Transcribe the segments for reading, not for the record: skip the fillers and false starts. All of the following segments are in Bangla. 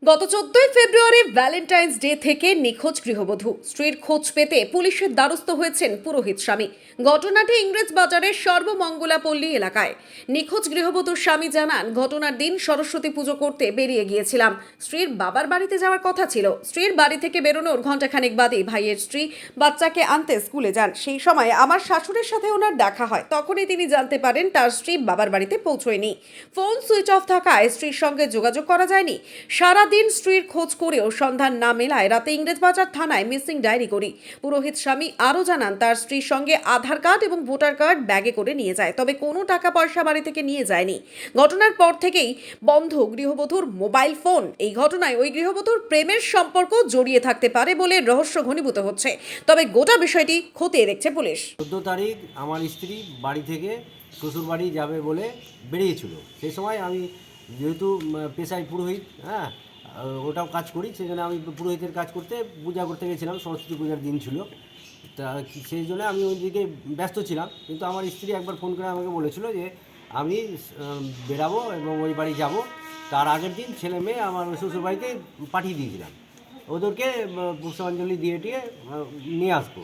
গত 14ই ফেব্রুয়ারি ভ্যালেন্টাইন্স ডে থেকে নিখোঁজ গৃহবধূ স্ত্রীর খোঁজ পেতে পুলিশের দ্বারস্থ হয়েছেন পুরোহিত স্বামী। ঘটনাটি ইংরেজ বাজারের সর্বমঙ্গলা পল্লী এলাকায়। নিখোঁজ গৃহবধূর স্বামী জানান, ঘটনার দিন সরস্বতী পুজো করতে বেরিয়ে গিয়েছিলাম। স্ত্রীর বাবার বাড়িতে যাওয়ার কথা ছিল। স্ত্রীর বাড়ি থেকে বেরোনোর ঘণ্টাখানেক বাদে ভাইয়ের স্ত্রী বাচ্চাকে আনতে স্কুলে যান। সেই সময় আমার শাশুড়ির সাথে ওনার দেখা হয়। তখনই তিনি জানতে পারেন তার স্ত্রী বাবার বাড়িতে পৌঁছয়নি। ফোন সুইচ অফ থাকায় স্ত্রীর সঙ্গে যোগাযোগ করা যায়নি। সারাদিন স্ত্রীর খোঁজ করেও সন্ধান না মেলায় রাতে ইংরেজবাজার থানায় মিসিং ডায়েরি করি। পুরোহিত স্বামী আরও জানান, তার স্ত্রীর সঙ্গে আধার কার্ড এবং ভোটার কার্ড ব্যাগে করে নিয়ে যায়, তবে কোনো টাকা পয়সা বাড়ি থেকে নিয়ে যায়নি। ঘটনার পর থেকেই বন্ধ গৃহবধূর মোবাইল ফোন। এই ঘটনায় ওই গৃহবধূর প্রেমের সম্পর্ক জড়িয়ে থাকতে পারে বলে রহস্য ঘনীভূত হচ্ছে। তবে গোটা বিষয়টি খতিয়ে দেখছে পুলিশ। 14 তারিখ আমার স্ত্রী বাড়ি থেকে শ্বশুর বাড়ি যাবে বলে বেরিয়েছিল। সেই সময় আমি যেহেতু পেশায় পুরোহিত, ওটাও কাজ করি, সেই জন্য আমি পুরোহিতের কাজ করতে পূজা করতে গেছিলাম। সরস্বতী পূজার দিন ছিল, তা সেই জন্য আমি ওইদিকে ব্যস্ত ছিলাম। কিন্তু আমার স্ত্রী একবার ফোন করে আমাকে বলেছিল যে আমি বেরাবো এবং ওই বাড়ি যাব। তার আগের দিন ছেলে মেয়ে আমার শ্বশুর বাড়িতে পাঠিয়ে দিয়েছিলাম, ওদেরকে পুষ্পাঞ্জলি দিয়ে টিয়ে নিয়ে আসবো,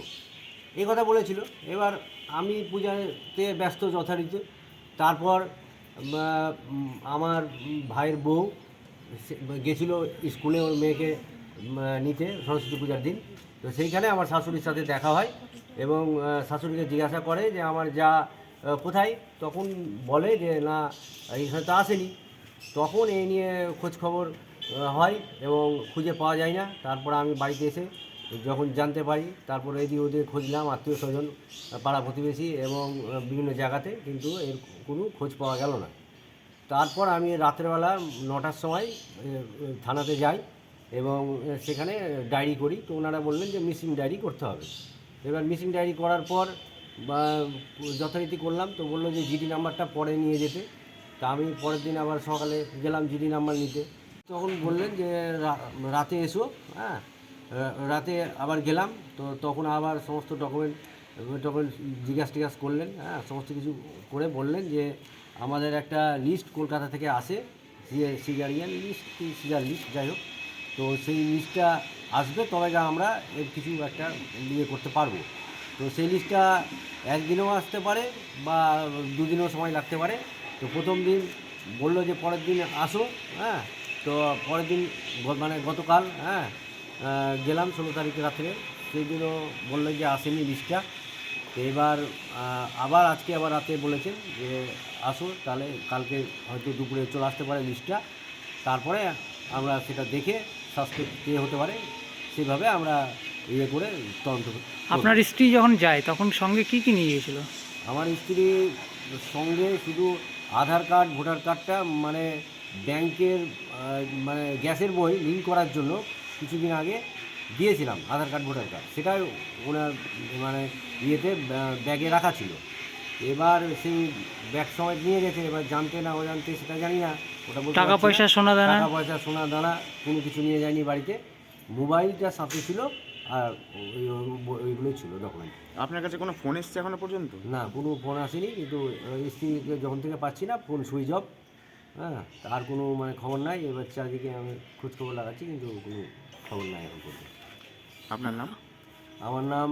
এই কথা বলেছিল। এবার আমি পূজাতে ব্যস্ত যথারীতি। তারপর আমার ভাইয়ের বউ গেছিলো স্কুলে ওর মেয়েকে নিতে সরস্বতী পূজার দিন। তো সেইখানে আমার শাশুড়ির সাথে দেখা হয় এবং শাশুড়িকে জিজ্ঞাসা করে যে আমার যা কোথায়। তখন বলে যে না, এইখানে তো আসেনি। তখন এই নিয়ে খোঁজ খবর হয় এবং খুঁজে পাওয়া যায় না। তারপর আমি বাড়িতে এসে যখন জানতে পারি, তারপরে এদিকে ওদিকে খুঁজলাম আত্মীয় স্বজন, পাড়া প্রতিবেশী এবং বিভিন্ন জায়গাতে, কিন্তু এর কোনো খোঁজ পাওয়া গেল না। তারপর আমি রাত্রেবেলা 9টার সময় থানাতে যাই এবং সেখানে ডায়েরি করি। তো ওনারা বললেন যে মিসিং ডায়েরি করতে হবে। এবার মিসিং ডায়েরি করার পর বা যথারীতি করলাম, তো বললো যে জিডি নাম্বারটা পরে নিয়ে যেতে। তা আমি পরের দিন আবার সকালে গেলাম জিডি নাম্বার নিতে। তখন বললেন যে রাতে এসো। রাতে আবার গেলাম, তো তখন আবার সমস্ত ডকুমেন্ট জিজ্ঞাসা করলেন, সমস্ত কিছু করে বললেন যে আমাদের একটা লিস্ট কলকাতা থেকে আসে, সিজারিয়ান লিস্ট কি সিজার লিস্ট, যাই হোক, তো সেই লিস্টটা আসবে, তবে যা আমরা এর কিছু একটা ইয়ে করতে পারবো। তো সেই লিস্টটা একদিনেও আসতে পারে বা দুদিনও সময় লাগতে পারে। তো প্রথম দিন বললো যে পরের দিন আসো। তো পরের দিন মানে গতকাল গেলাম 16 তারিখে রাত্রে, সেই দিনও বললো যে আসেনি লিস্টটা। তো এবার আবার আজকে আবার রাতে বলেছেন যে আসো, তাহলে কালকে হয়তো দুপুরে চলে আসতে পারে লিস্টটা। তারপরে আমরা সেটা দেখে সাসপেক্ট কে হতে পারে সেভাবে আমরা ইয়ে করে তদন্ত করব। আপনার স্ত্রী যখন যায় তখন সঙ্গে কি নিয়ে গিয়েছিল? আমার স্ত্রীর সঙ্গে শুধু আধার কার্ড, ভোটার কার্ডটা, মানে ব্যাংকের মানে গ্যাসের বই লিঙ্ক করার জন্য কিছুদিন আগে দিয়েছিলাম আধার কার্ড, ভোটার কার্ড, সেটাই ওনার মানে ইয়েতে ব্যাগে রাখা ছিল। এবার সেই ব্যাগ সময় নিয়ে গেছে, এবার জানতে না অজান্তে সেটা জানি না। ওটা টাকা পয়সা সোনা দানা কোনো কিছু নিয়ে যায়নি বাড়িতে। মোবাইলটা সাথে ছিল আর ওইগুলো ছিল ডকুমেন্ট। আপনার কাছে কোনো ফোন এসছে এখনো পর্যন্ত? না, কোনো ফোন আসেনি, কিন্তু স্ত্রীকে যখন থেকে পাচ্ছি না, ফোন সুইচ অফ। আর কোনো মানে খবর নাই। এবার চারদিকে আমি খোঁজখবর লাগাচ্ছি, কিন্তু কোনো খবর নাই এখন পর্যন্ত। আপনার নাম? আমার নাম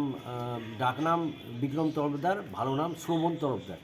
ডাকনাম বিক্রম তরফদার, ভালো নাম শ্রবণ তরফদার।